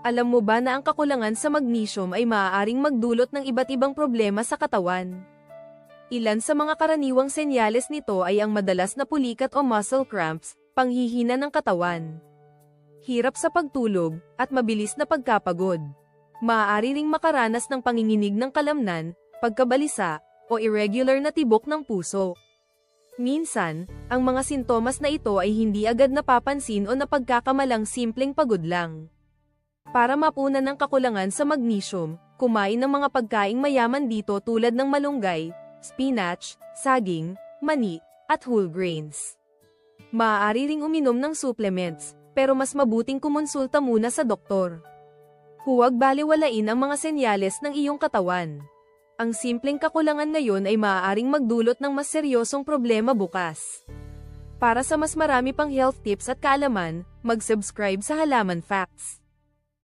Alam mo ba na ang kakulangan sa magnesium ay maaaring magdulot ng iba't ibang problema sa katawan? Ilan sa mga karaniwang senyales nito ay ang madalas na pulikat o muscle cramps, panghihina ng katawan, hirap sa pagtulog, at mabilis na pagkapagod. Maaari ring makaranas ng panginginig ng kalamnan, pagkabalisa, o irregular na tibok ng puso. Minsan, ang mga sintomas na ito ay hindi agad napapansin o napagkakamalang simpleng pagod lang. Para mapunan ang kakulangan sa magnesium, kumain ng mga pagkaing mayaman dito tulad ng malunggay, spinach, saging, mani, at whole grains. Maaari ring uminom ng supplements, pero mas mabuting kumonsulta muna sa doktor. Huwag balewalain ang mga senyales ng iyong katawan. Ang simpleng kakulangan ngayon ay maaaring magdulot ng mas seryosong problema bukas. Para sa mas marami pang health tips at kaalaman, mag-subscribe sa Halaman Facts.